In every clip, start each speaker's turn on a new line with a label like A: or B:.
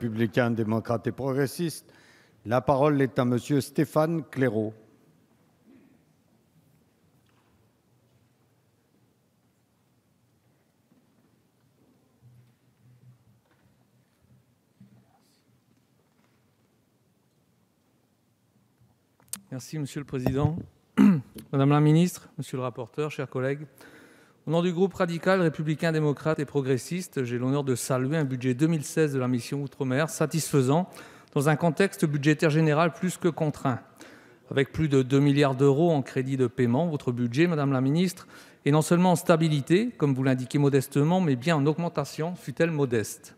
A: Républicains, démocrates et progressistes. La parole est à Monsieur Stéphane Claireaux.
B: Merci, Monsieur le Président. Madame la Ministre, Monsieur le rapporteur, chers collègues, au nom du groupe radical, républicain, démocrate et progressiste, j'ai l'honneur de saluer un budget 2016 de la mission Outre-mer satisfaisant dans un contexte budgétaire général plus que contraint. Avec plus de 2 milliards d'euros en crédit de paiement, votre budget, Madame la Ministre, est non seulement en stabilité, comme vous l'indiquez modestement, mais bien en augmentation, fût-elle modeste.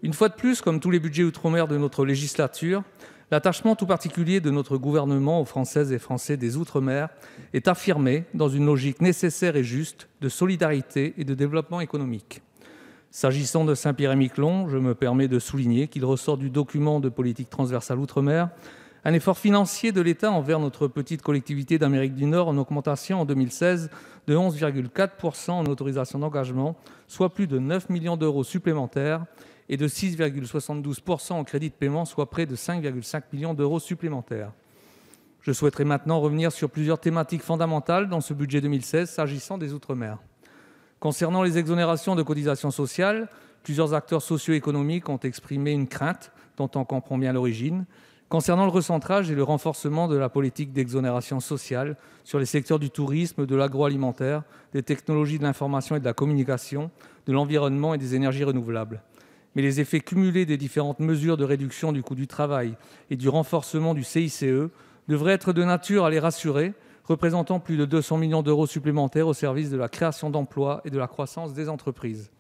B: Une fois de plus, comme tous les budgets Outre-mer de notre législature, l'attachement tout particulier de notre gouvernement aux Françaises et Français des Outre-mer est affirmé dans une logique nécessaire et juste de solidarité et de développement économique. S'agissant de Saint-Pierre-et-Miquelon, je me permets de souligner qu'il ressort du document de politique transversale Outre-mer un effort financier de l'État envers notre petite collectivité d'Amérique du Nord en augmentation en 2016 de 11,4% en autorisations d'engagement, soit plus de 9 millions d'euros supplémentaires, et de 6,72% en crédit de paiement, soit près de 5,5 millions d'euros supplémentaires. Je souhaiterais maintenant revenir sur plusieurs thématiques fondamentales dans ce budget 2016 s'agissant des Outre-mer. Concernant les exonérations de cotisations sociales, plusieurs acteurs socio-économiques ont exprimé une crainte dont on comprend bien l'origine. Concernant le recentrage et le renforcement de la politique d'exonération sociale sur les secteurs du tourisme, de l'agroalimentaire, des technologies de l'information et de la communication, de l'environnement et des énergies renouvelables. Mais les effets cumulés des différentes mesures de réduction du coût du travail et du renforcement du CICE devraient être de nature à les rassurer, représentant plus de 200 millions d'euros supplémentaires au service de la création d'emplois et de la croissance des entreprises.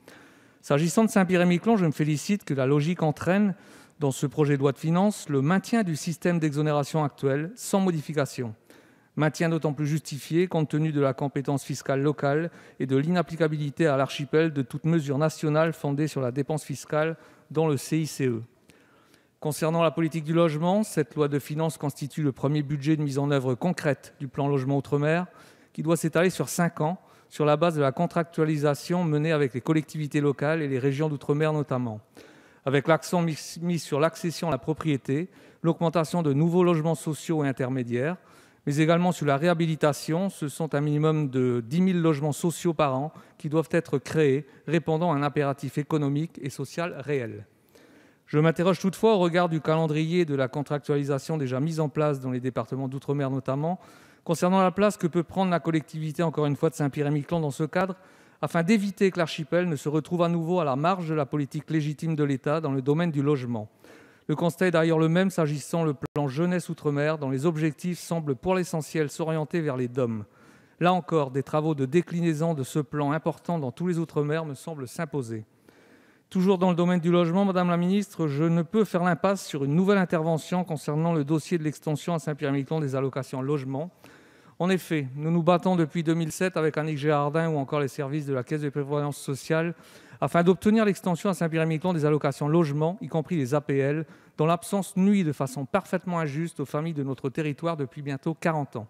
B: S'agissant de Saint-Pierre-et-Miquelon, je me félicite que la logique entraîne, dans ce projet de loi de finances, le maintien du système d'exonération actuel sans modification. Maintien d'autant plus justifié compte tenu de la compétence fiscale locale et de l'inapplicabilité à l'archipel de toute mesure nationale fondée sur la dépense fiscale, dont le CICE. Concernant la politique du logement, cette loi de finances constitue le premier budget de mise en œuvre concrète du plan logement outre-mer, qui doit s'étaler sur 5 ans, sur la base de la contractualisation menée avec les collectivités locales et les régions d'outre-mer notamment. Avec l'accent mis sur l'accession à la propriété, l'augmentation de nouveaux logements sociaux et intermédiaires, mais également sur la réhabilitation, ce sont un minimum de 10 000 logements sociaux par an qui doivent être créés, répondant à un impératif économique et social réel. Je m'interroge toutefois au regard du calendrier de la contractualisation déjà mise en place dans les départements d'outre-mer notamment, concernant la place que peut prendre la collectivité, encore une fois, de Saint-Pierre-et-Miquelon dans ce cadre, afin d'éviter que l'archipel ne se retrouve à nouveau à la marge de la politique légitime de l'État dans le domaine du logement. Le constat est d'ailleurs le même s'agissant du plan jeunesse outre-mer, dont les objectifs semblent pour l'essentiel s'orienter vers les DOM. Là encore, des travaux de déclinaison de ce plan important dans tous les outre-mer me semblent s'imposer. Toujours dans le domaine du logement, Madame la Ministre, je ne peux faire l'impasse sur une nouvelle intervention concernant le dossier de l'extension à Saint-Pierre-et-Miquelon des allocations logement. En effet, nous nous battons depuis 2007 avec Annick Gérardin ou encore les services de la Caisse de prévoyance sociale afin d'obtenir l'extension à Saint-Pierre-et-Miquelon des allocations logement, y compris les APL, dont l'absence nuit de façon parfaitement injuste aux familles de notre territoire depuis bientôt 40 ans.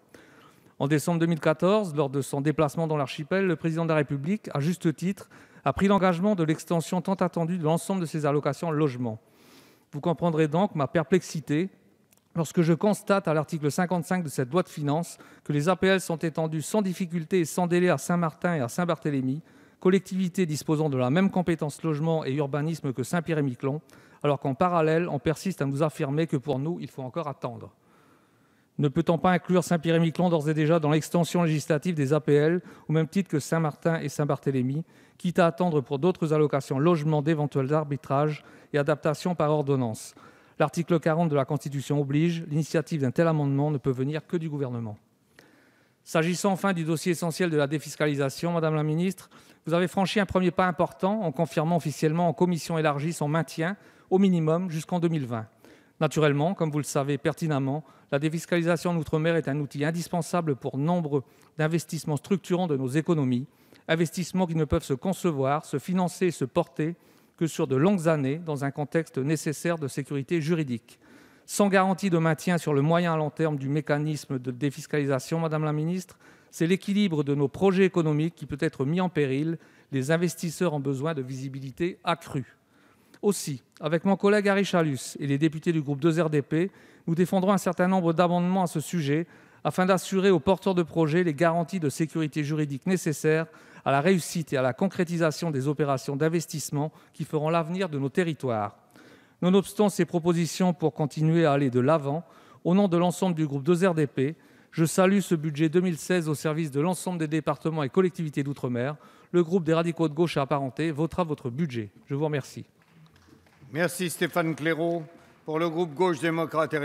B: En décembre 2014, lors de son déplacement dans l'archipel, le président de la République, à juste titre, a pris l'engagement de l'extension tant attendue de l'ensemble de ces allocations logement. Vous comprendrez donc ma perplexité lorsque je constate à l'article 55 de cette loi de finances que les APL sont étendues sans difficulté et sans délai à Saint-Martin et à Saint-Barthélemy, collectivités disposant de la même compétence logement et urbanisme que Saint-Pierre-et-Miquelon, alors qu'en parallèle, on persiste à nous affirmer que pour nous, il faut encore attendre. Ne peut-on pas inclure Saint-Pierre-et-Miquelon d'ores et déjà dans l'extension législative des APL, au même titre que Saint-Martin et Saint-Barthélemy, quitte à attendre pour d'autres allocations logement d'éventuels arbitrages et adaptations par ordonnance? L'article 40 de la Constitution oblige, l'initiative d'un tel amendement ne peut venir que du gouvernement. S'agissant enfin du dossier essentiel de la défiscalisation, Madame la Ministre, vous avez franchi un premier pas important en confirmant officiellement en commission élargie son maintien au minimum jusqu'en 2020. Naturellement, comme vous le savez pertinemment, la défiscalisation en outre-mer est un outil indispensable pour nombre d'investissements structurants de nos économies, investissements qui ne peuvent se concevoir, se financer et se porter que sur de longues années dans un contexte nécessaire de sécurité juridique. Sans garantie de maintien sur le moyen à long terme du mécanisme de défiscalisation, Madame la Ministre, c'est l'équilibre de nos projets économiques qui peut être mis en péril. Les investisseurs ont besoin de visibilité accrue. Aussi, avec mon collègue Harry Chalus et les députés du groupe 2RDP, nous défendrons un certain nombre d'amendements à ce sujet afin d'assurer aux porteurs de projets les garanties de sécurité juridique nécessaires à la réussite et à la concrétisation des opérations d'investissement qui feront l'avenir de nos territoires. Nonobstant ces propositions pour continuer à aller de l'avant, au nom de l'ensemble du groupe 2RDP, je salue ce budget 2016 au service de l'ensemble des départements et collectivités d'outre-mer. Le groupe des radicaux de gauche et apparentés votera votre budget. Je vous remercie.
A: Merci Stéphane Claireaux. Pour le groupe Gauche démocrate et